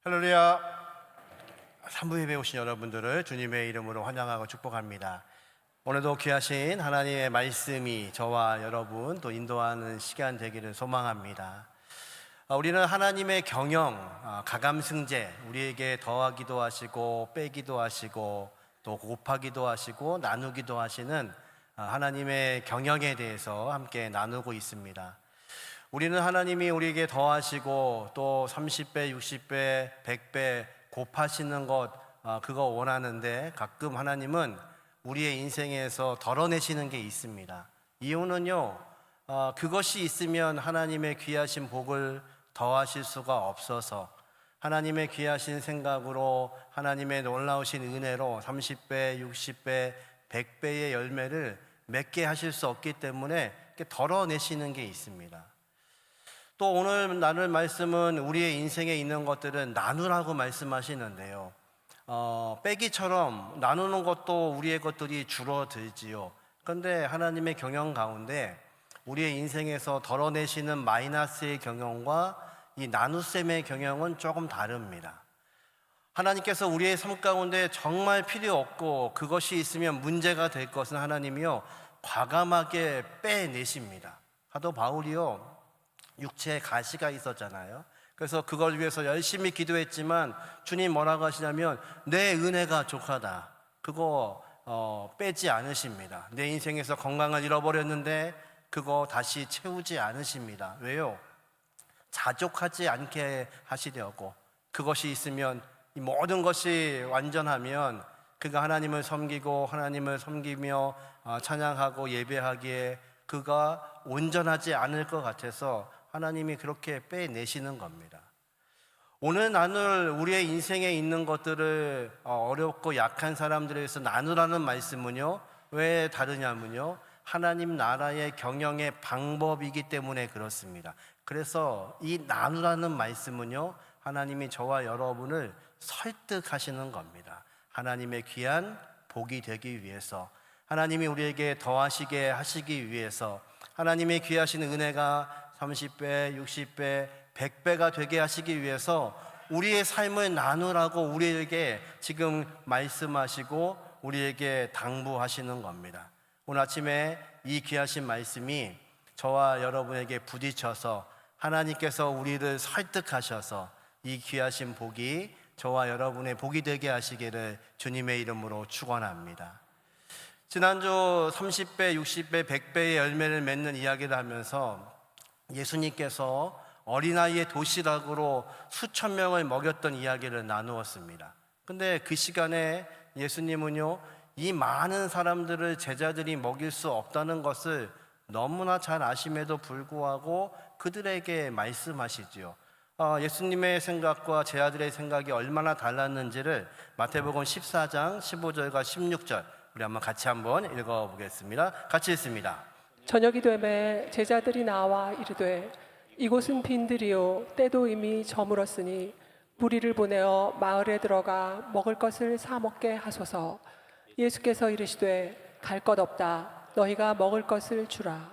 할렐루야. 산부 예배 오신 여러분들을 주님의 이름으로 환영하고 축복합니다. 오늘도 귀하신 하나님의 말씀이 저와 여러분 또 인도하는 시간 되기를 소망합니다. 우리는 하나님의 경영, 가감승제, 우리에게 더하기도 하시고 빼기도 하시고 또 곱하기도 하시고 나누기도 하시는 하나님의 경영에 대해서 함께 나누고 있습니다. 우리는 하나님이 우리에게 더하시고 또 30배, 60배, 100배 곱하시는 것 그거 원하는데 가끔 하나님은 우리의 인생에서 덜어내시는 게 있습니다. 이유는요, 그것이 있으면 하나님의 귀하신 복을 더하실 수가 없어서 하나님의 귀하신 생각으로 하나님의 놀라우신 은혜로 30배, 60배, 100배의 열매를 맺게 하실 수 없기 때문에 덜어내시는 게 있습니다. 또 오늘 나눌 말씀은 우리의 인생에 있는 것들은 나누라고 말씀하시는데요, 빼기처럼 나누는 것도 우리의 것들이 줄어들지요. 그런데 하나님의 경영 가운데 우리의 인생에서 덜어내시는 마이너스의 경영과 이 나눗셈의 경영은 조금 다릅니다. 하나님께서 우리의 삶 가운데 정말 필요 없고 그것이 있으면 문제가 될 것은 하나님이요 과감하게 빼내십니다. 사도 바울이요 육체에 가시가 있었잖아요. 그래서 그걸 위해서 열심히 기도했지만 주님 뭐라고 하시냐면 내 은혜가 족하다. 그거 빼지 않으십니다. 내 인생에서 건강을 잃어버렸는데 그거 다시 채우지 않으십니다. 왜요? 자족하지 않게 하시려고. 그것이 있으면 이 모든 것이 완전하면 그가 하나님을 섬기고 하나님을 섬기며 찬양하고 예배하기에 그가 온전하지 않을 것 같아서 하나님이 그렇게 빼내시는 겁니다. 오늘 나눌 우리의 인생에 있는 것들을 어렵고 약한 사람들에 의해서 나누라는 말씀은요 왜 다르냐면요 하나님 나라의 경영의 방법이기 때문에 그렇습니다. 그래서 이 나누라는 말씀은요 하나님이 저와 여러분을 설득하시는 겁니다. 하나님의 귀한 복이 되기 위해서, 하나님이 우리에게 더하시게 하시기 위해서, 하나님의 귀하신 은혜가 30배, 60배, 100배가 되게 하시기 위해서 우리의 삶을 나누라고 우리에게 지금 말씀하시고 우리에게 당부하시는 겁니다. 오늘 아침에 이 귀하신 말씀이 저와 여러분에게 부딪혀서 하나님께서 우리를 설득하셔서 이 귀하신 복이 저와 여러분의 복이 되게 하시기를 주님의 이름으로 축원합니다. 지난주 30배, 60배, 100배의 열매를 맺는 이야기를 하면서 예수님께서 어린아이의 도시락으로 수천 명을 먹였던 이야기를 나누었습니다. 근데 그 시간에 예수님은요 이 많은 사람들을 제자들이 먹일 수 없다는 것을 너무나 잘 아심에도 불구하고 그들에게 말씀하시지요. 예수님의 생각과 제 아들의 생각이 얼마나 달랐는지를 마태복음 14장 15절과 16절 우리 같이 한번 읽어보겠습니다. 같이 읽습니다. 저녁이 되매 제자들이 나와 이르되 이곳은 빈들이요 때도 이미 저물었으니 무리를 보내어 마을에 들어가 먹을 것을 사 먹게 하소서. 예수께서 이르시되 갈 것 없다. 너희가 먹을 것을 주라.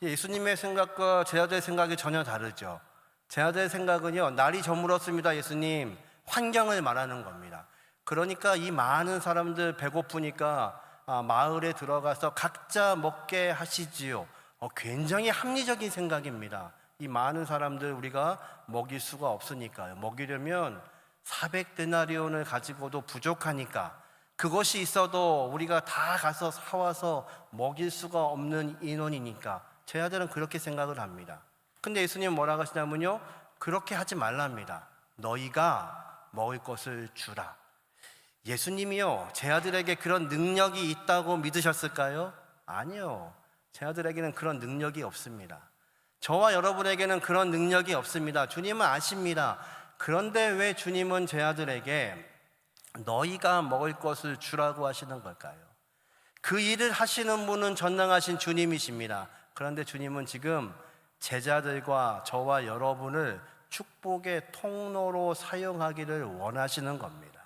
예수님의 생각과 제 아들의 생각이 전혀 다르죠. 제 아들의 생각은요 날이 저물었습니다. 예수님 환경을 말하는 겁니다. 그러니까 이 많은 사람들 배고프니까 마을에 들어가서 각자 먹게 하시지요. 굉장히 합리적인 생각입니다. 이 많은 사람들 우리가 먹일 수가 없으니까요. 먹이려면 400데나리온을 가지고도 부족하니까 그것이 있어도 우리가 다 가서 사와서 먹일 수가 없는 인원이니까 제 아들은 그렇게 생각을 합니다. 근데 예수님 뭐라고 하시냐면요 그렇게 하지 말랍니다. 너희가 먹을 것을 주라. 예수님이요 제 아들에게 그런 능력이 있다고 믿으셨을까요? 아니요. 제 아들에게는 그런 능력이 없습니다. 저와 여러분에게는 그런 능력이 없습니다. 주님은 아십니다. 그런데 왜 주님은 제 아들에게 너희가 먹을 것을 주라고 하시는 걸까요? 그 일을 하시는 분은 전능하신 주님이십니다. 그런데 주님은 지금 제자들과 저와 여러분을 축복의 통로로 사용하기를 원하시는 겁니다.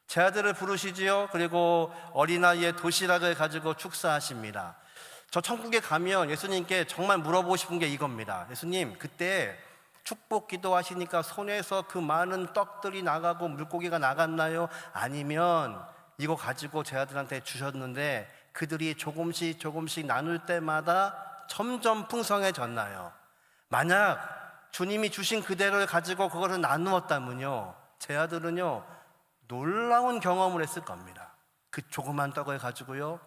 제 아들을 부르시지요. 그리고 어린아이의 도시락을 가지고 축사하십니다. 저 천국에 가면 예수님께 정말 물어보고 싶은 게 이겁니다. 예수님, 그때 축복 기도하시니까 손에서 그 많은 떡들이 나가고 물고기가 나갔나요? 아니면 이거 가지고 제 아들한테 주셨는데 그들이 조금씩 조금씩 나눌 때마다 점점 풍성해졌나요? 만약 주님이 주신 그대로를 가지고 그것을 나누었다면요, 제 아들은요 놀라운 경험을 했을 겁니다. 그 조그만 떡을 가지고요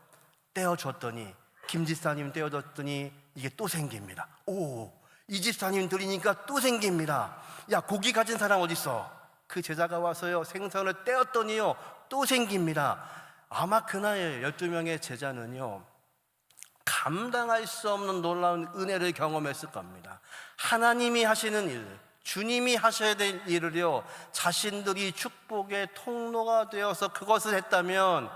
떼어줬더니, 김집사님 떼어줬더니 이게 또 생깁니다. 오, 이 집사님 드리니까 또 생깁니다. 야, 고기 가진 사람 어디 있어? 그 제자가 와서요 생선을 떼었더니요 또 생깁니다. 아마 그날 12명의 제자는요 감당할 수 없는 놀라운 은혜를 경험했을 겁니다. 하나님이 하시는 일, 주님이 하셔야 될 일을요 자신들이 축복의 통로가 되어서 그것을 했다면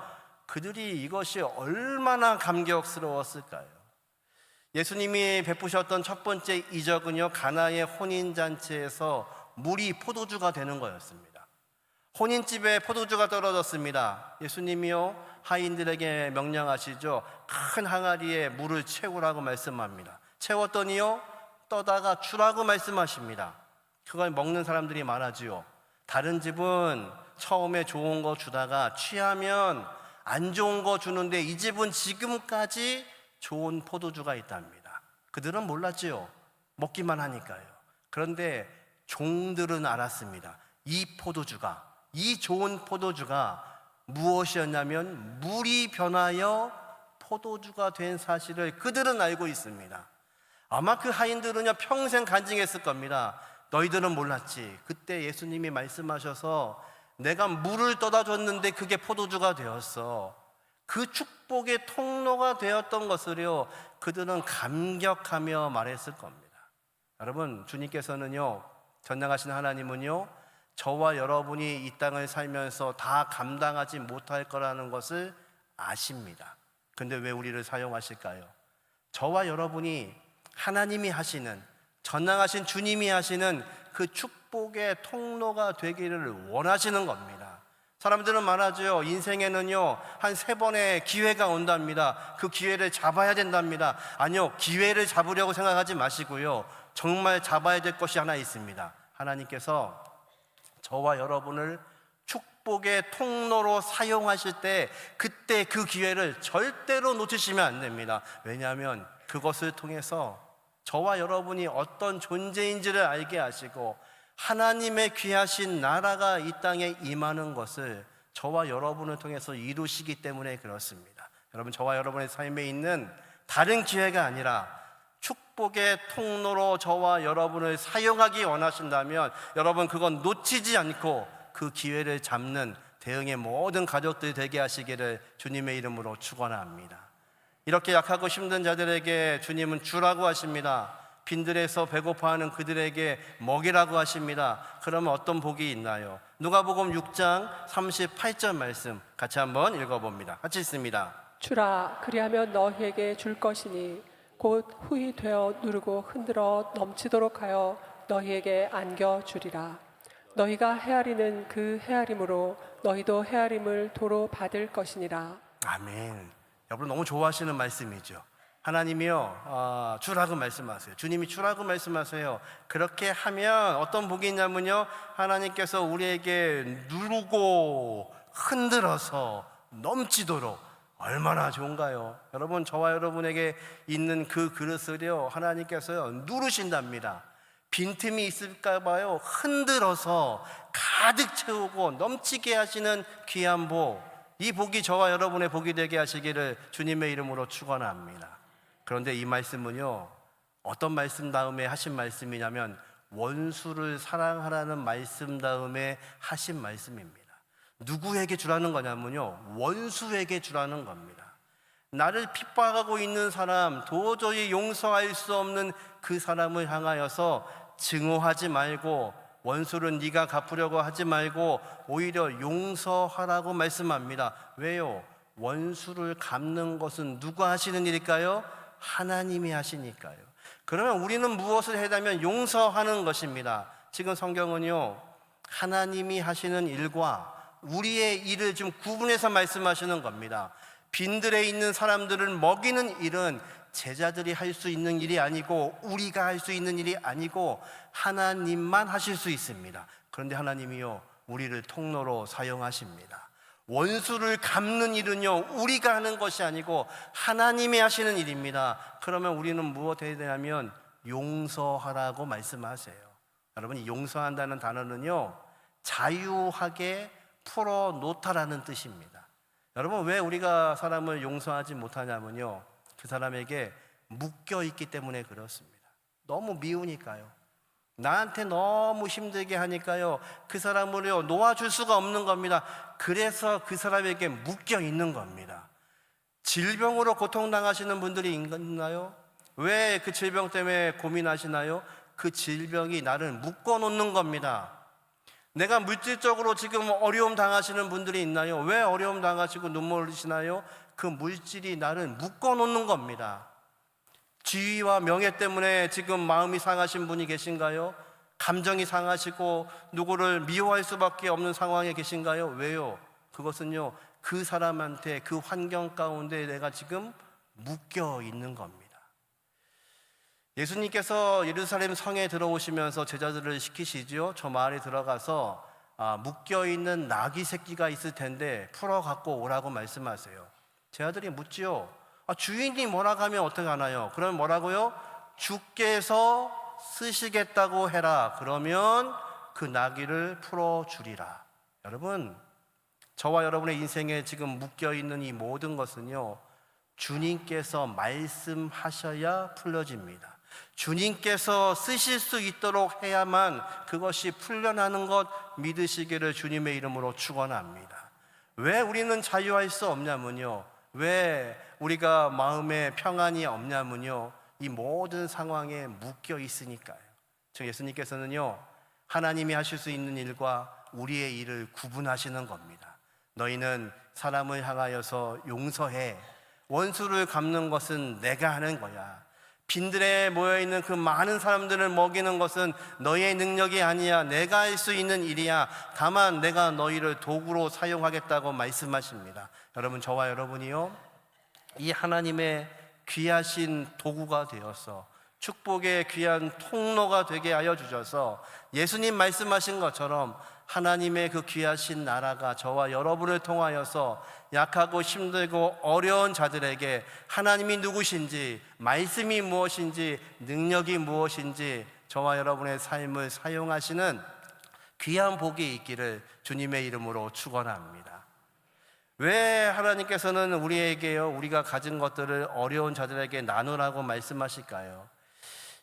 그들이 이것이 얼마나 감격스러웠을까요? 예수님이 베푸셨던 첫 번째 이적은요 가나의 혼인잔치에서 물이 포도주가 되는 거였습니다. 혼인집에 포도주가 떨어졌습니다. 예수님이요 하인들에게 명령하시죠. 큰 항아리에 물을 채우라고 말씀합니다. 채웠더니요 떠다가 주라고 말씀하십니다. 그걸 먹는 사람들이 많아지요. 다른 집은 처음에 좋은 거 주다가 취하면 안 좋은 거 주는데 이 집은 지금까지 좋은 포도주가 있답니다. 그들은 몰랐지요. 먹기만 하니까요. 그런데 종들은 알았습니다. 이 포도주가, 이 좋은 포도주가 무엇이었냐면 물이 변하여 포도주가 된 사실을 그들은 알고 있습니다. 아마 그 하인들은요 평생 간증했을 겁니다. 너희들은 몰랐지. 그때 예수님이 말씀하셔서 내가 물을 떠다 줬는데 그게 포도주가 되었어. 그 축복의 통로가 되었던 것을요 그들은 감격하며 말했을 겁니다. 여러분, 주님께서는요 전능하신 하나님은요 저와 여러분이 이 땅을 살면서 다 감당하지 못할 거라는 것을 아십니다. 근데 왜 우리를 사용하실까요? 저와 여러분이 하나님이 하시는, 전능하신 주님이 하시는 그 축복의 통로가 되기를 원하시는 겁니다. 사람들은 말하죠. 인생에는요 한 3번의 기회가 온답니다. 그 기회를 잡아야 된답니다. 아니요, 기회를 잡으려고 생각하지 마시고요 정말 잡아야 될 것이 하나 있습니다. 하나님께서 저와 여러분을 축복의 통로로 사용하실 때 그때 그 기회를 절대로 놓치시면 안 됩니다. 왜냐하면 그것을 통해서 저와 여러분이 어떤 존재인지를 알게 하시고 하나님의 귀하신 나라가 이 땅에 임하는 것을 저와 여러분을 통해서 이루시기 때문에 그렇습니다. 여러분, 저와 여러분의 삶에 있는 다른 기회가 아니라 축복의 통로로 저와 여러분을 사용하기 원하신다면 여러분 그건 놓치지 않고 그 기회를 잡는 대응의 모든 가족들 되게 하시기를 주님의 이름으로 축원합니다. 이렇게 약하고 힘든 자들에게 주님은 주라고 하십니다. 빈들에서 배고파하는 그들에게 먹이라고 하십니다. 그러면 어떤 복이 있나요? 누가복음 6장 38절 말씀 같이 한번 읽어봅니다. 같이 읽습니다. 주라, 그리하면 너희에게 줄 것이니 곧 후히 되어 누르고 흔들어 넘치도록 하여 너희에게 안겨주리라. 너희가 헤아리는 그 헤아림으로 너희도 헤아림을 도로 받을 것이니라. 아멘. 여러분 너무 좋아하시는 말씀이죠. 하나님이요 주라고 말씀하세요. 주님이 주라고 말씀하세요. 그렇게 하면 어떤 복이 있냐면요 하나님께서 우리에게 누르고 흔들어서 넘치도록. 얼마나 좋은가요? 여러분, 저와 여러분에게 있는 그 그릇을요 하나님께서요 누르신답니다. 빈틈이 있을까 봐요 흔들어서 가득 채우고 넘치게 하시는 귀한 복, 이 복이 저와 여러분의 복이 되게 하시기를 주님의 이름으로 축원합니다. 그런데 이 말씀은요 어떤 말씀 다음에 하신 말씀이냐면 원수를 사랑하라는 말씀 다음에 하신 말씀입니다. 누구에게 주라는 거냐면요 원수에게 주라는 겁니다. 나를 핍박하고 있는 사람, 도저히 용서할 수 없는 그 사람을 향하여서 증오하지 말고 원수를 네가 갚으려고 하지 말고 오히려 용서하라고 말씀합니다. 왜요? 원수를 갚는 것은 누가 하시는 일일까요? 하나님이 하시니까요. 그러면 우리는 무엇을 해야 하면 용서하는 것입니다. 지금 성경은요 하나님이 하시는 일과 우리의 일을 좀 구분해서 말씀하시는 겁니다. 빈들에 있는 사람들을 먹이는 일은 제자들이 할 수 있는 일이 아니고 우리가 할 수 있는 일이 아니고 하나님만 하실 수 있습니다. 그런데 하나님이요, 우리를 통로로 사용하십니다. 원수를 갚는 일은요, 우리가 하는 것이 아니고 하나님이 하시는 일입니다. 그러면 우리는 무엇 해야 되냐면 용서하라고 말씀하세요. 여러분, 이 용서한다는 단어는요, 자유하게 풀어놓다라는 뜻입니다. 여러분, 왜 우리가 사람을 용서하지 못하냐면요, 그 사람에게 묶여 있기 때문에 그렇습니다. 너무 미우니까요. 나한테 너무 힘들게 하니까요, 그 사람을요 놓아줄 수가 없는 겁니다. 그래서 그 사람에게 묶여 있는 겁니다. 질병으로 고통당하시는 분들이 있나요? 왜 그 질병 때문에 고민하시나요? 그 질병이 나를 묶어 놓는 겁니다. 내가 물질적으로 지금 어려움 당하시는 분들이 있나요? 왜 어려움 당하시고 눈물 흘리시나요? 그 물질이 나를 묶어 놓는 겁니다. 지위와 명예 때문에 지금 마음이 상하신 분이 계신가요? 감정이 상하시고 누구를 미워할 수밖에 없는 상황에 계신가요? 왜요? 그것은요, 그 사람한테, 그 환경 가운데 내가 지금 묶여 있는 겁니다. 예수님께서 예루살렘 성에 들어오시면서 제자들을 시키시죠. 저 마을에 들어가서 묶여있는 나귀 새끼가 있을 텐데 풀어 갖고 오라고 말씀하세요. 제자들이 묻지요. 주인이 뭐라고 하면 어떻게 하나요? 그러면 뭐라고요? 주께서 쓰시겠다고 해라. 그러면 그 나귀를 풀어주리라. 여러분, 저와 여러분의 인생에 지금 묶여있는 이 모든 것은요, 주님께서 말씀하셔야 풀려집니다. 주님께서 쓰실 수 있도록 해야만 그것이 풀려나는 것 믿으시기를 주님의 이름으로 축원합니다. 왜 우리는 자유할 수 없냐면요, 왜 우리가 마음에 평안이 없냐면요, 이 모든 상황에 묶여 있으니까요. 즉 예수님께서는요, 하나님이 하실 수 있는 일과 우리의 일을 구분하시는 겁니다. 너희는 사람을 향하여서 용서해. 원수를 갚는 것은 내가 하는 거야. 빈들에 모여있는 그 많은 사람들을 먹이는 것은 너의 능력이 아니야. 내가 할 수 있는 일이야. 다만 내가 너희를 도구로 사용하겠다고 말씀하십니다. 여러분, 저와 여러분이요, 이 하나님의 귀하신 도구가 되어서 축복의 귀한 통로가 되게 하여 주셔서 예수님 말씀하신 것처럼 하나님의 그 귀하신 나라가 저와 여러분을 통하여서 약하고 힘들고 어려운 자들에게 하나님이 누구신지, 말씀이 무엇인지, 능력이 무엇인지 저와 여러분의 삶을 사용하시는 귀한 복이 있기를 주님의 이름으로 축원합니다. 왜 하나님께서는 우리에게요, 우리가 가진 것들을 어려운 자들에게 나누라고 말씀하실까요?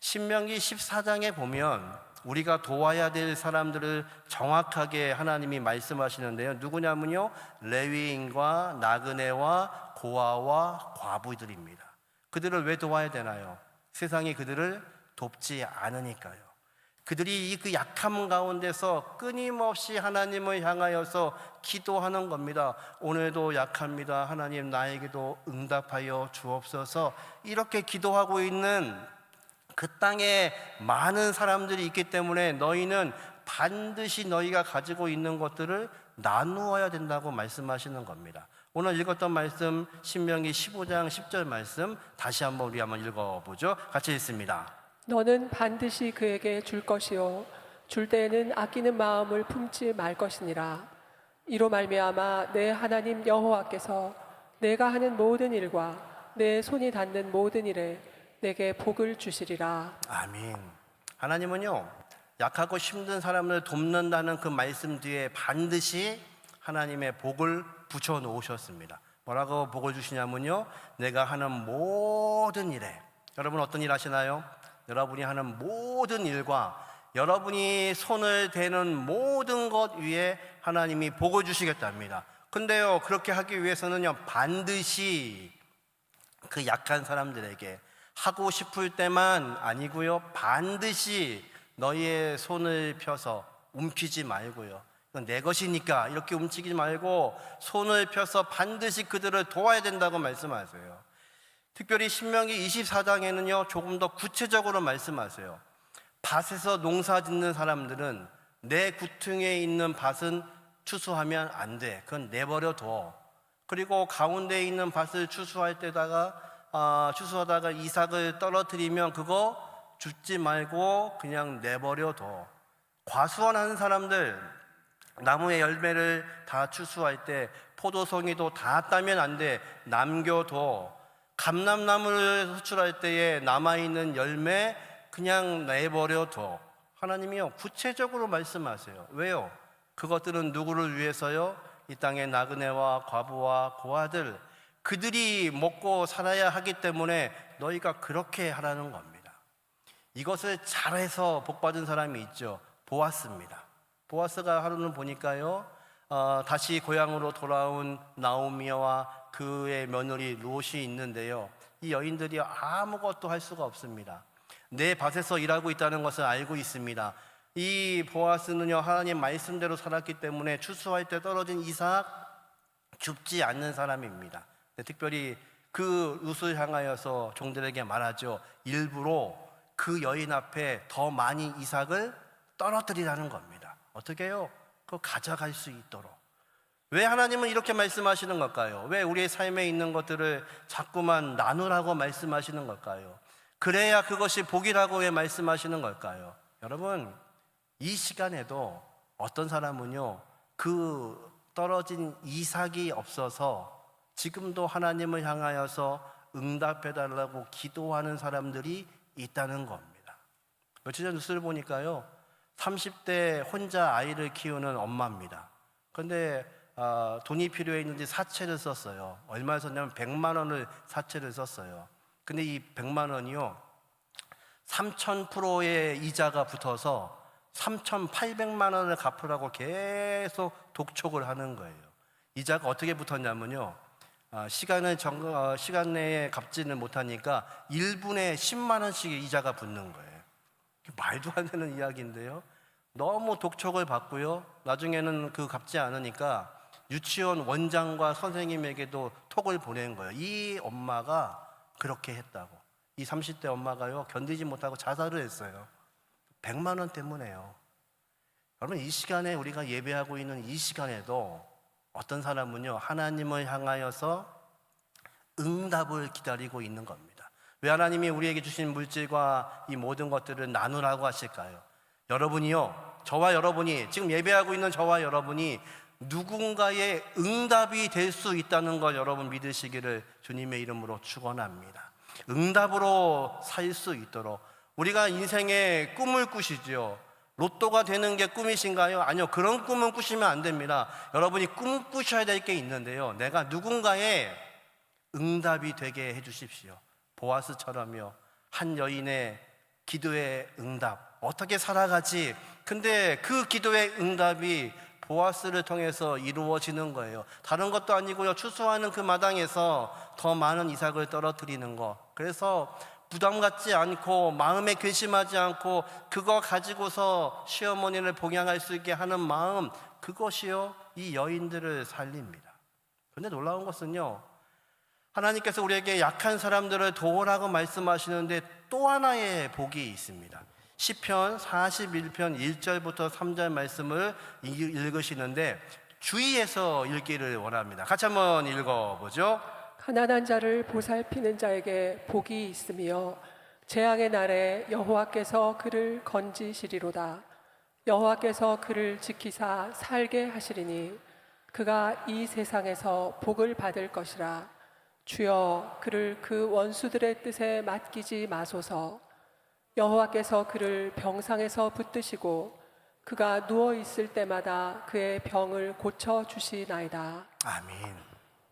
신명기 14장에 보면 우리가 도와야 될 사람들을 정확하게 하나님이 말씀하시는데요, 누구냐면요, 레위인과 나그네와 고아와 과부들입니다. 그들을 왜 도와야 되나요? 세상이 그들을 돕지 않으니까요. 그들이 이 그 약함 가운데서 끊임없이 하나님을 향하여서 기도하는 겁니다. 오늘도 약합니다. 하나님, 나에게도 응답하여 주옵소서. 이렇게 기도하고 있는 그 땅에 많은 사람들이 있기 때문에 너희는 반드시 너희가 가지고 있는 것들을 나누어야 된다고 말씀하시는 겁니다. 오늘 읽었던 말씀, 신명기 15장 10절 말씀 다시 한번 우리 한번 읽어보죠. 같이 읽습니다. 너는 반드시 그에게 줄 것이요 줄 때에는 아끼는 마음을 품지 말 것이니라. 이로 말미암아 내 하나님 여호와께서 내가 하는 모든 일과 내 손이 닿는 모든 일에 내게 복을 주시리라. 아멘. 하나님은요, 약하고 힘든 사람을 돕는다는 그 말씀 뒤에 반드시 하나님의 복을 붙여 놓으셨습니다. 뭐라고 복을 주시냐면요, 내가 하는 모든 일에. 여러분 어떤 일 하시나요? 여러분이 하는 모든 일과 여러분이 손을 대는 모든 것 위에 하나님이 복을 주시겠답니다. 근데요, 그렇게 하기 위해서는요, 반드시 그 약한 사람들에게 하고 싶을 때만 아니고요, 반드시 너희의 손을 펴서 움키지 말고요, 이건 내 것이니까 이렇게 움직이지 말고 손을 펴서 반드시 그들을 도와야 된다고 말씀하세요. 특별히 신명기 24장에는요 조금 더 구체적으로 말씀하세요. 밭에서 농사 짓는 사람들은 내 구퉁에 있는 밭은 추수하면 안 돼. 그건 내버려 둬. 그리고 가운데에 있는 밭을 추수할 때다가 추수하다가 이삭을 떨어뜨리면 그거 줍지 말고 그냥 내버려둬. 과수원하는 사람들, 나무의 열매를 다 추수할 때 포도송이도 다 따면 안 돼. 남겨둬. 감람나무를 수출할 때에 남아있는 열매 그냥 내버려둬. 하나님이요, 구체적으로 말씀하세요. 왜요? 그것들은 누구를 위해서요? 이 땅의 나그네와 과부와 고아들, 그들이 먹고 살아야 하기 때문에 너희가 그렇게 하라는 겁니다. 이것을 잘해서 복받은 사람이 있죠. 보아스입니다. 보아스가 하루는 보니까요, 다시 고향으로 돌아온 나오미와 그의 며느리 롯이 있는데요, 이 여인들이 아무것도 할 수가 없습니다. 내 밭에서 일하고 있다는 것을 알고 있습니다. 이 보아스는요, 하나님 말씀대로 살았기 때문에 추수할 때 떨어진 이삭 줍지 않는 사람입니다. 특별히 그 룻을 향하여서 종들에게 말하죠. 일부러 그 여인 앞에 더 많이 이삭을 떨어뜨리라는 겁니다. 어떻게 해요? 그거 가져갈 수 있도록. 왜 하나님은 이렇게 말씀하시는 걸까요? 왜 우리의 삶에 있는 것들을 자꾸만 나누라고 말씀하시는 걸까요? 그래야 그것이 복이라고 왜 말씀하시는 걸까요? 여러분, 이 시간에도 어떤 사람은요, 그 떨어진 이삭이 없어서 지금도 하나님을 향하여서 응답해달라고 기도하는 사람들이 있다는 겁니다. 며칠 전 뉴스를 보니까요, 30대 혼자 아이를 키우는 엄마입니다. 그런데 돈이 필요했는지 사채를 썼어요. 얼마를 썼냐면 100만 원을 사채를 썼어요. 근데 이 100만 원이요, 3000%의 이자가 붙어서 3800만 원을 갚으라고 계속 독촉을 하는 거예요. 이자가 어떻게 붙었냐면요, 시간 내에 갚지는 못하니까 1분에 10만 원씩 이자가 붙는 거예요. 말도 안 되는 이야기인데요, 너무 독촉을 받고요, 나중에는 그 갚지 않으니까 유치원 원장과 선생님에게도 톡을 보낸 거예요. 이 엄마가 그렇게 했다고. 이 30대 엄마가요, 견디지 못하고 자살을 했어요. 100만 원 때문에요. 여러분, 이 시간에 우리가 예배하고 있는 이 시간에도 어떤 사람은요, 하나님을 향하여서 응답을 기다리고 있는 겁니다. 왜 하나님이 우리에게 주신 물질과 이 모든 것들을 나누라고 하실까요? 여러분이요, 저와 여러분이, 지금 예배하고 있는 저와 여러분이 누군가의 응답이 될 수 있다는 걸 여러분 믿으시기를 주님의 이름으로 축원합니다. 응답으로 살 수 있도록. 우리가 인생에 꿈을 꾸시죠. 로또가 되는 게 꿈이신가요? 아니요, 그런 꿈은 꾸시면 안 됩니다. 여러분이 꿈 꾸셔야 될 게 있는데요, 내가 누군가의 응답이 되게 해주십시오. 보아스처럼요, 한 여인의 기도의 응답, 어떻게 살아가지? 근데 그 기도의 응답이 보아스를 통해서 이루어지는 거예요. 다른 것도 아니고요, 추수하는 그 마당에서 더 많은 이삭을 떨어뜨리는 거. 그래서 부담 갖지 않고, 마음에 근심하지 않고, 그거 가지고서 시어머니를 봉양할 수 있게 하는 마음, 그것이요, 이 여인들을 살립니다. 그런데 놀라운 것은요, 하나님께서 우리에게 약한 사람들을 도우라고 말씀하시는데 또 하나의 복이 있습니다. 시편 41편 1절부터 3절 말씀을 읽으시는데 주의해서 읽기를 원합니다. 같이 한번 읽어보죠. 가난한 자를 보살피는 자에게 복이 있으며 재앙의 날에 여호와께서 그를 건지시리로다. 여호와께서 그를 지키사 살게 하시리니 그가 이 세상에서 복을 받을 것이라. 주여, 그를 그 원수들의 뜻에 맡기지 마소서. 여호와께서 그를 병상에서 붙드시고 그가 누워 있을 때마다 그의 병을 고쳐 주시나이다. 아멘.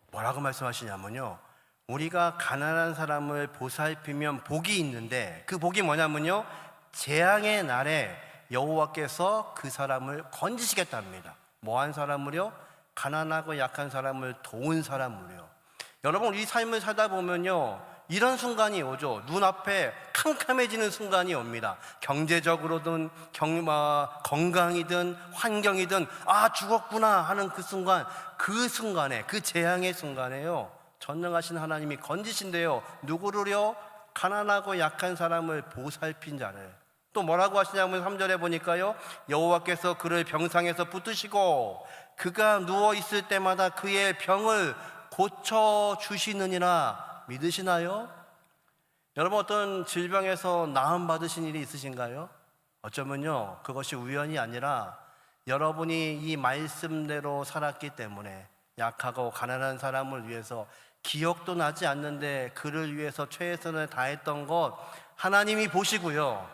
뭐라고 말씀하시냐면요, 우리가 가난한 사람을 보살피면 복이 있는데 그 복이 뭐냐면요, 재앙의 날에 여호와께서 그 사람을 건지시겠답니다. 뭐한 사람을요? 가난하고 약한 사람을 도운 사람을요. 여러분, 우리 삶을 살다 보면요, 이런 순간이 오죠. 눈앞에 캄캄해지는 순간이 옵니다. 경제적으로든 건강이든 환경이든 죽었구나 하는 그 순간에, 그 재앙의 순간에요, 전능하신 하나님이 건지신대요. 누구를요? 가난하고 약한 사람을 보살핀 자를. 또 뭐라고 하시냐면 3절에 보니까요, 여호와께서 그를 병상에서 붙드시고 그가 누워 있을 때마다 그의 병을 고쳐 주시느니라. 믿으시나요? 여러분 어떤 질병에서 나음 받으신 일이 있으신가요? 어쩌면요 그것이 우연이 아니라 여러분이 이 말씀대로 살았기 때문에 약하고 가난한 사람을 위해서 기억도 나지 않는데 그를 위해서 최선을 다했던 것 하나님이 보시고요,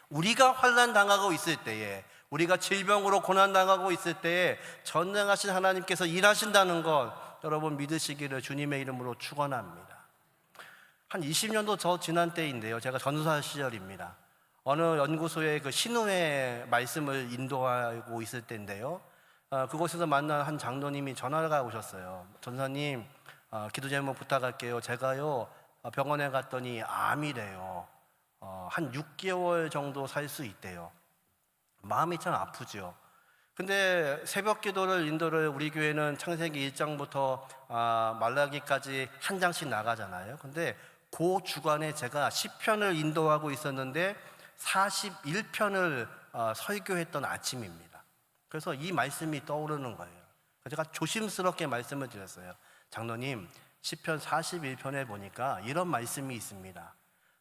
우리가 환난 당하고 있을 때에, 우리가 질병으로 고난 당하고 있을 때에 전능하신 하나님께서 일하신다는 것 여러분 믿으시기를 주님의 이름으로 축원합니다. 한 20년도 더 지난 때인데요, 제가 전사 시절입니다. 어느 연구소의 그 신우회 말씀을 인도하고 있을 때인데요, 그곳에서 만난 한 장로님이 전화가 오셨어요. 전사님, 기도 제목 부탁할게요. 제가요 병원에 갔더니 암이래요. 한 6개월 정도 살 수 있대요. 마음이 참 아프죠. 근데 새벽 기도를 인도를 우리 교회는 창세기 1장부터 말라기까지 한 장씩 나가잖아요. 근데 그 주간에 제가 10편을 인도하고 있었는데 41편을 설교했던 아침입니다. 그래서 이 말씀이 떠오르는 거예요. 제가 조심스럽게 말씀을 드렸어요. 장로님, 10편 41편에 보니까 이런 말씀이 있습니다.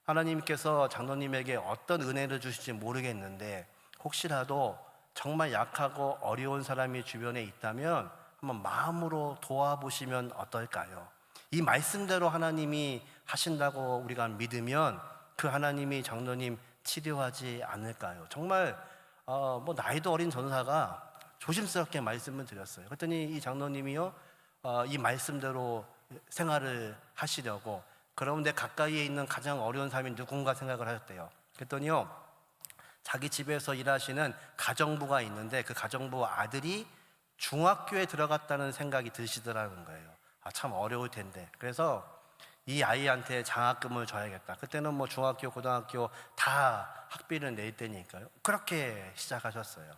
하나님께서 장로님에게 어떤 은혜를 주실지 모르겠는데 혹시라도 정말 약하고 어려운 사람이 주변에 있다면 한번 마음으로 도와보시면 어떨까요? 이 말씀대로 하나님이 하신다고 우리가 믿으면 그 하나님이 장로님 치료하지 않을까요? 정말 뭐 나이도 어린 전사가 조심스럽게 말씀을 드렸어요. 그랬더니 이 장로님이요 이 말씀대로 생활을 하시려고, 그런데 가까이에 있는 가장 어려운 사람이 누군가 생각을 하셨대요. 그랬더니요 자기 집에서 일하시는 가정부가 있는데 그 가정부 아들이 중학교에 들어갔다는 생각이 드시더라는 거예요. 참 어려울 텐데. 그래서 이 아이한테 장학금을 줘야겠다. 그때는 뭐 중학교, 고등학교 다 학비를 낼 때니까요. 그렇게 시작하셨어요.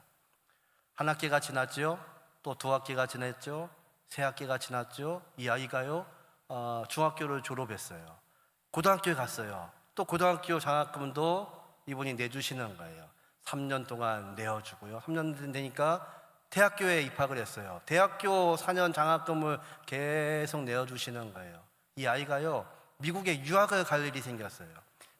한 학기가 지났죠. 또 두 학기가 지났죠. 세 학기가 지났죠. 이 아이가요 중학교를 졸업했어요. 고등학교에 갔어요. 또 고등학교 장학금도 이분이 내주시는 거예요. 3년 동안 내어주고요. 3년 되니까 대학교에 입학을 했어요. 대학교 4년 장학금을 계속 내어주시는 거예요. 이 아이가요 미국에 유학을 갈 일이 생겼어요.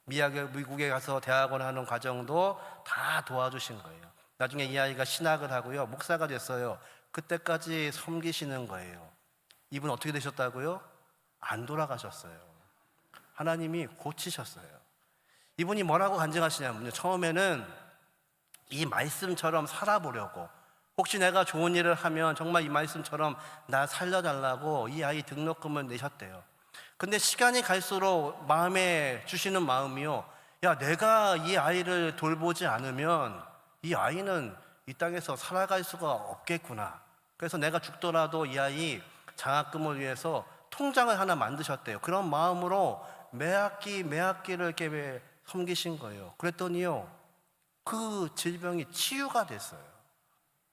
미국에 가서 대학원 하는 과정도 다 도와주신 거예요. 나중에 이 아이가 신학을 하고요 목사가 됐어요. 그때까지 섬기시는 거예요. 이분 어떻게 되셨다고요? 안 돌아가셨어요. 하나님이 고치셨어요. 이분이 뭐라고 간증하시냐면요, 처음에는 이 말씀처럼 살아보려고, 혹시 내가 좋은 일을 하면 정말 이 말씀처럼 나 살려달라고 이 아이 등록금을 내셨대요. 근데 시간이 갈수록 마음에 주시는 마음이요, 야 내가 이 아이를 돌보지 않으면 이 아이는 이 땅에서 살아갈 수가 없겠구나. 그래서 내가 죽더라도 이 아이 장학금을 위해서 통장을 하나 만드셨대요. 그런 마음으로 매 학기를 이렇게 섬기신 거예요. 그랬더니요 그 질병이 치유가 됐어요.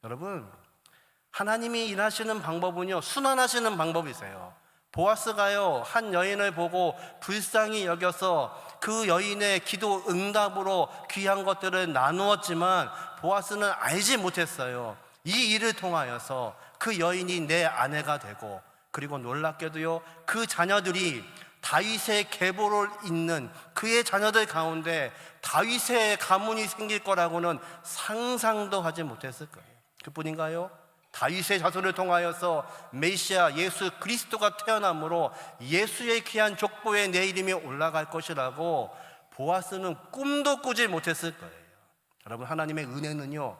여러분, 하나님이 일하시는 방법은요 순환하시는 방법이세요. 보아스가요 한 여인을 보고 불쌍히 여겨서 그 여인의 기도 응답으로 귀한 것들을 나누었지만 보아스는 알지 못했어요. 이 일을 통하여서 그 여인이 내 아내가 되고, 그리고 놀랍게도요 그 자녀들이 다윗의 계보를 잇는 그의 자녀들 가운데 다윗의 가문이 생길 거라고는 상상도 하지 못했을 거예요. 그뿐인가요? 다윗의 자손을 통하여서 메시아 예수 그리스도가 태어남으로 예수의 귀한 족보에 내 이름이 올라갈 것이라고 보아스는 꿈도 꾸지 못했을 거예요. 여러분, 하나님의 은혜는요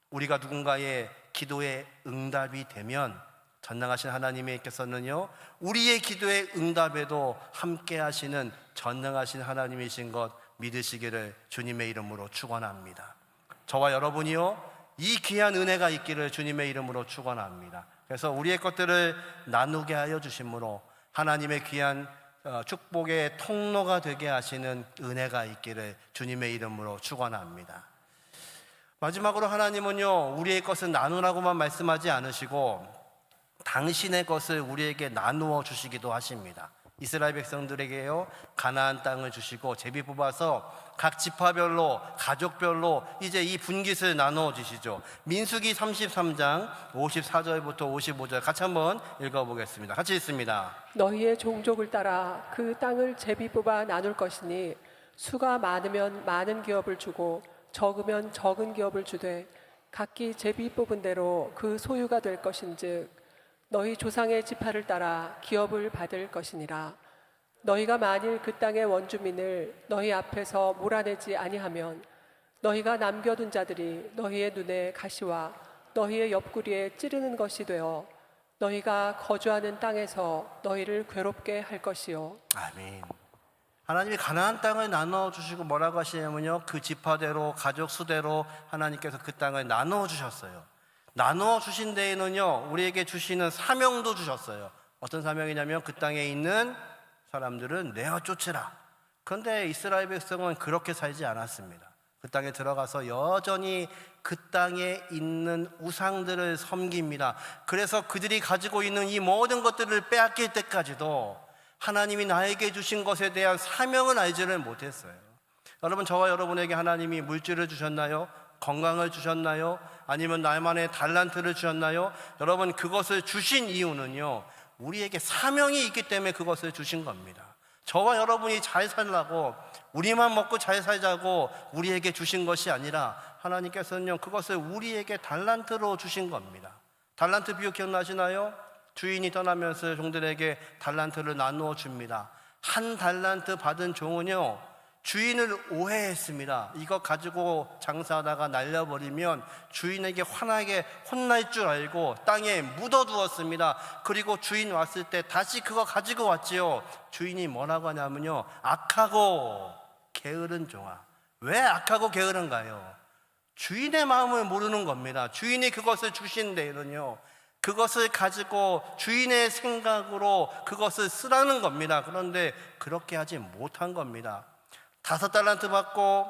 우리가 누군가의 기도에 응답이 되면 전능하신 하나님께서는요 우리의 기도의 응답에도 함께 하시는 전능하신 하나님이신 것 믿으시기를 주님의 이름으로 축원합니다. 저와 여러분이요 이 귀한 은혜가 있기를 주님의 이름으로 축원합니다. 그래서 우리의 것들을 나누게 하여 주심으로 하나님의 귀한 축복의 통로가 되게 하시는 은혜가 있기를 주님의 이름으로 축원합니다. 마지막으로 하나님은요 우리의 것을 나누라고만 말씀하지 않으시고 당신의 것을 우리에게 나누어 주시기도 하십니다. 이스라엘 백성들에게요 가나안 땅을 주시고 제비 뽑아서 각 지파별로 가족별로 이제 이 분깃을 나누어 주시죠. 민수기 33장 54절부터 55절 같이 한번 읽어보겠습니다. 같이 읽습니다. 너희의 종족을 따라 그 땅을 제비 뽑아 나눌 것이니 수가 많으면 많은 기업을 주고 적으면 적은 기업을 주되 각기 제비 뽑은 대로 그 소유가 될 것인즉 너희 조상의 지파를 따라 기업을 받을 것이니라. 너희가 만일 그 땅의 원주민을 너희 앞에서 몰아내지 아니하면 너희가 남겨둔 자들이 너희의 눈에 가시와 너희의 옆구리에 찌르는 것이 되어 너희가 거주하는 땅에서 너희를 괴롭게 할 것이요. 아멘. 하나님이 가나안 땅을 나눠 주시고 뭐라고 하시냐면요 그 지파대로 가족 수대로 하나님께서 그 땅을 나누어 주셨어요. 나누어 주신 데에는요 우리에게 주시는 사명도 주셨어요. 어떤 사명이냐면 그 땅에 있는 사람들은 내어 쫓으라. 그런데 이스라엘 백성은 그렇게 살지 않았습니다. 그 땅에 들어가서 여전히 그 땅에 있는 우상들을 섬깁니다. 그래서 그들이 가지고 있는 이 모든 것들을 빼앗길 때까지도 하나님이 나에게 주신 것에 대한 사명을 알지를 못했어요. 여러분, 저와 여러분에게 하나님이 물질을 주셨나요? 건강을 주셨나요? 아니면 나만의 달란트를 주셨나요? 여러분, 그것을 주신 이유는요 우리에게 사명이 있기 때문에 그것을 주신 겁니다. 저와 여러분이 잘 살라고, 우리만 먹고 잘 살자고 우리에게 주신 것이 아니라 하나님께서는요 그것을 우리에게 달란트로 주신 겁니다. 달란트 비유 기억나시나요? 주인이 떠나면서 종들에게 달란트를 나누어 줍니다. 한 달란트 받은 종은요 주인을 오해했습니다. 이거 가지고 장사하다가 날려버리면 주인에게 환하게 혼날 줄 알고 땅에 묻어두었습니다. 그리고 주인 왔을 때 다시 그거 가지고 왔지요. 주인이 뭐라고 하냐면요 악하고 게으른 종아. 왜 악하고 게으른가요? 주인의 마음을 모르는 겁니다. 주인이 그것을 주신 데에는요 그것을 가지고 주인의 생각으로 그것을 쓰라는 겁니다. 그런데 그렇게 하지 못한 겁니다. 5달란트 받고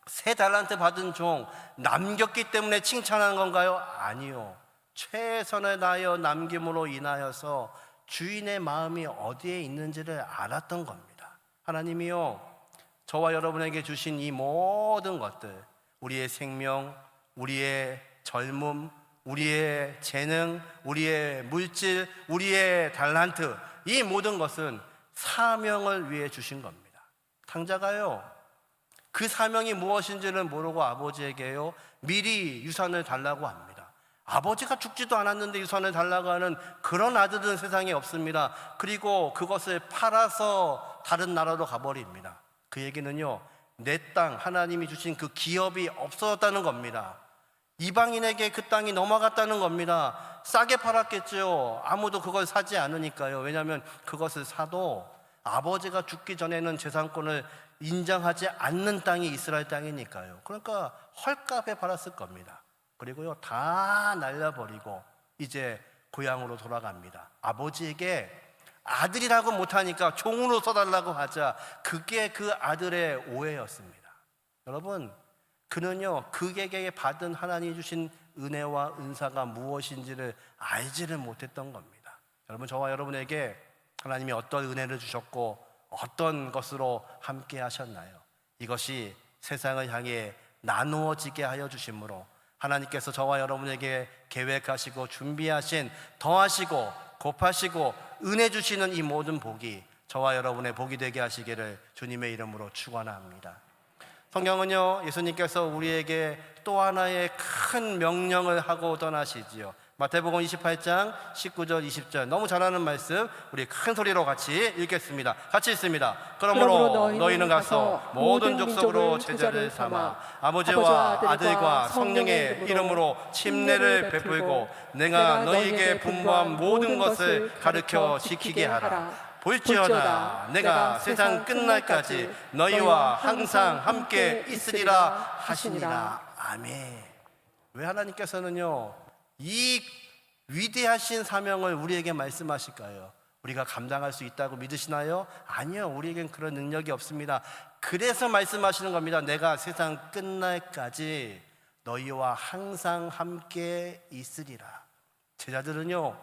3달란트 받은 종 남겼기 때문에 칭찬하는 건가요? 아니요. 최선을 다하여 남김으로 인하여서 주인의 마음이 어디에 있는지를 알았던 겁니다. 하나님이요 저와 여러분에게 주신 이 모든 것들, 우리의 생명, 우리의 젊음, 우리의 재능, 우리의 물질, 우리의 달란트, 이 모든 것은 사명을 위해 주신 겁니다. 탕자가요 그 사명이 무엇인지를 모르고 아버지에게요 미리 유산을 달라고 합니다. 아버지가 죽지도 않았는데 유산을 달라고 하는 그런 아들은 세상에 없습니다. 그리고 그것을 팔아서 다른 나라로 가버립니다. 그 얘기는요 내 땅, 하나님이 주신 그 기업이 없어졌다는 겁니다. 이방인에게 그 땅이 넘어갔다는 겁니다. 싸게 팔았겠죠. 아무도 그걸 사지 않으니까요. 왜냐하면 그것을 사도 아버지가 죽기 전에는 재산권을 인정하지 않는 땅이 이스라엘 땅이니까요. 그러니까 헐값에 팔았을 겁니다. 그리고요 다 날려버리고 이제 고향으로 돌아갑니다. 아버지에게 아들이라고 못하니까 종으로 써달라고 하자. 그게 그 아들의 오해였습니다. 여러분, 그는요 그에게 받은 하나님이 주신 은혜와 은사가 무엇인지를 알지를 못했던 겁니다. 여러분, 저와 여러분에게 하나님이 어떤 은혜를 주셨고 어떤 것으로 함께 하셨나요? 이것이 세상을 향해 나누어지게 하여 주심으로 하나님께서 저와 여러분에게 계획하시고 준비하신 더하시고 곱하시고 은혜 주시는 이 모든 복이 저와 여러분의 복이 되게 하시기를 주님의 이름으로 축원합니다. 성경은요 예수님께서 우리에게 또 하나의 큰 명령을 하고 떠나시지요. 마태복음 28장 19절 20절 너무 잘하는 말씀 우리 큰 소리로 같이 읽겠습니다. 같이 읽습니다. 그러므로 너희는 가서 모든 족속으로 제자를 삼아 아버지와 아들과 성령의 이름으로 침례를 베풀고 내가 너희에게 분부한 모든 것을 가르쳐 지키게 하라. 볼지어다 내가 세상 끝날까지 너희와 항상 함께 있으리라 하시니라. 아멘. 왜 하나님께서는요 이 위대하신 사명을 우리에게 말씀하실까요? 우리가 감당할 수 있다고 믿으시나요? 아니요, 우리에겐 그런 능력이 없습니다. 그래서 말씀하시는 겁니다. 내가 세상 끝날까지 너희와 항상 함께 있으리라. 제자들은요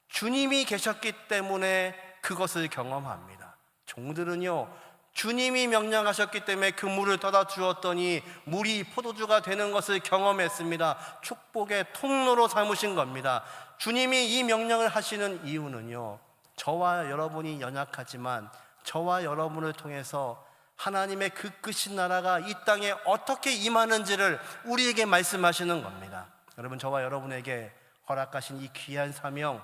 주님이 계셨기 때문에 그것을 경험합니다. 종들은요, 주님이 명령하셨기 때문에 그 물을 떠다 주었더니 물이 포도주가 되는 것을 경험했습니다. 축복의 통로로 삼으신 겁니다. 주님이 이 명령을 하시는 이유는요, 저와 여러분이 연약하지만 저와 여러분을 통해서 하나님의 그 크신 나라가 이 땅에 어떻게 임하는지를 우리에게 말씀하시는 겁니다. 여러분, 저와 여러분에게 허락하신 이 귀한 사명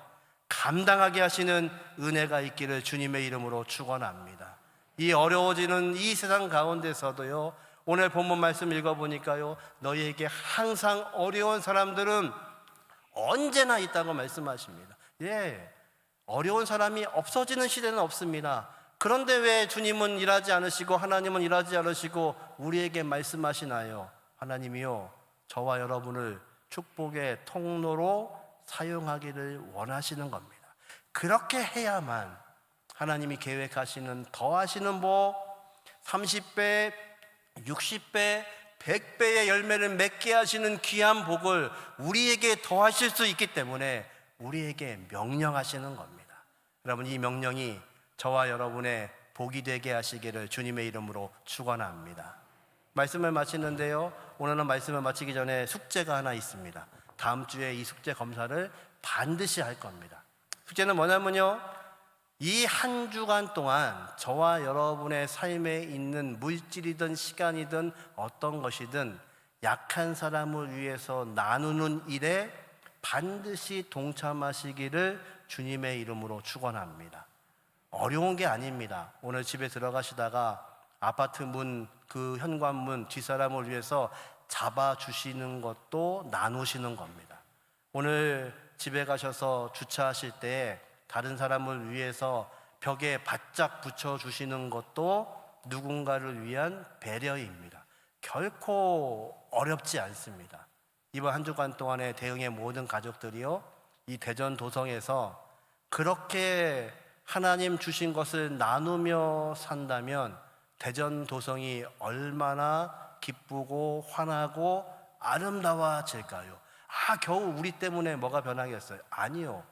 감당하게 하시는 은혜가 있기를 주님의 이름으로 축원합니다. 이 어려워지는 이 세상 가운데서도요, 오늘 본문 말씀 읽어보니까요, 너희에게 항상 어려운 사람들은 언제나 있다고 말씀하십니다. 예, 어려운 사람이 없어지는 시대는 없습니다. 그런데 왜 주님은 일하지 않으시고 하나님은 일하지 않으시고 우리에게 말씀하시나요? 하나님이요, 저와 여러분을 축복의 통로로 사용하기를 원하시는 겁니다. 그렇게 해야만 하나님이 계획하시는 더하시는 복, 30배, 60배, 100배의 열매를 맺게 하시는 귀한 복을 우리에게 더하실 수 있기 때문에 우리에게 명령하시는 겁니다. 여러분, 이 명령이 저와 여러분의 복이 되게 하시기를 주님의 이름으로 축원합니다. 말씀을 마치는데요, 오늘은 말씀을 마치기 전에 숙제가 하나 있습니다. 다음 주에 이 숙제 검사를 반드시 할 겁니다. 숙제는 뭐냐면요, 이 한 주간 동안 저와 여러분의 삶에 있는 물질이든 시간이든 어떤 것이든 약한 사람을 위해서 나누는 일에 반드시 동참하시기를 주님의 이름으로 축원합니다. 어려운 게 아닙니다. 오늘 집에 들어가시다가 아파트 문, 그 현관문 뒷사람을 위해서 잡아주시는 것도 나누시는 겁니다. 오늘 집에 가셔서 주차하실 때 다른 사람을 위해서 벽에 바짝 붙여주시는 것도 누군가를 위한 배려입니다. 결코 어렵지 않습니다. 이번 한 주간 동안의 대흥의 모든 가족들이요, 이 대전 도성에서 그렇게 하나님 주신 것을 나누며 산다면 대전 도성이 얼마나 기쁘고 환하고 아름다워질까요? 겨우 우리 때문에 뭐가 변하겠어요? 아니요.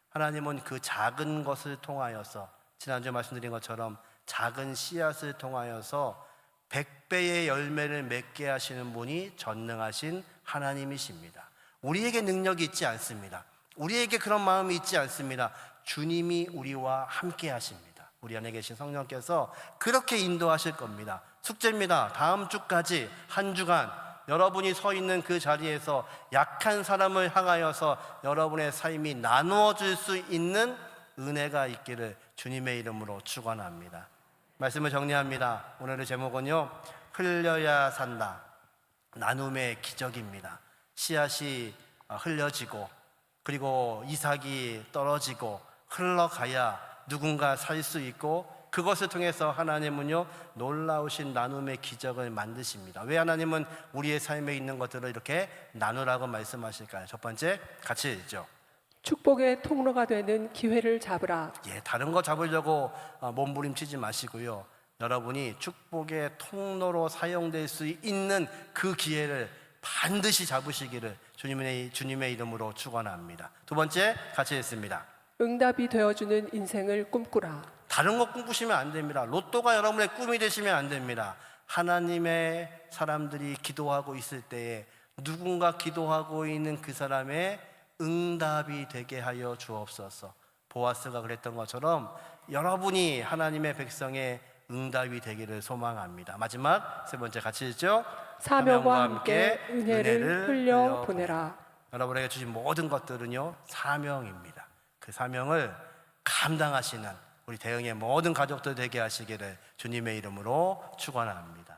하나님은 그 작은 것을 통하여서, 지난주에 말씀드린 것처럼 작은 씨앗을 통하여서 100배의 열매를 맺게 하시는 분이 전능하신 하나님이십니다. 우리에게 능력이 있지 않습니다. 우리에게 그런 마음이 있지 않습니다. 주님이 우리와 함께 하십니다. 우리 안에 계신 성령께서 그렇게 인도하실 겁니다. 숙제입니다. 다음 주까지 한 주간 여러분이 서 있는 그 자리에서 약한 사람을 향하여서 여러분의 삶이 나누어질 수 있는 은혜가 있기를 주님의 이름으로 축원합니다. 말씀을 정리합니다. 오늘의 제목은요, 흘려야 산다, 나눔의 기적입니다. 씨앗이 흘려지고, 그리고 이삭이 떨어지고 흘러가야 누군가 살 수 있고, 그것을 통해서 하나님은요, 놀라우신 나눔의 기적을 만드십니다. 왜 하나님은 우리의 삶에 있는 것들을 이렇게 나누라고 말씀하실까요? 첫 번째, 같이 읽죠. 축복의 통로가 되는 기회를 잡으라. 다른 거 잡으려고 몸부림치지 마시고요, 여러분이 축복의 통로로 사용될 수 있는 그 기회를 반드시 잡으시기를 주님의 이름으로 축원합니다. 두 번째, 같이 읽습니다. 응답이 되어주는 인생을 꿈꾸라. 다른 거 꿈꾸시면 안 됩니다. 로또가 여러분의 꿈이 되시면 안 됩니다. 하나님의 사람들이 기도하고 있을 때에 누군가 기도하고 있는 그 사람의 응답이 되게 하여 주옵소서. 보아스가 그랬던 것처럼 여러분이 하나님의 백성의 응답이 되기를 소망합니다. 마지막 세 번째, 같이 읽죠. 사명과 함께 은혜를 흘려 보내라. 여러분에게 주신 모든 것들은요, 사명입니다. 그 사명을 감당하시는 우리 대흥의 모든 가족들 되게 하시기를 주님의 이름으로 축원합니다.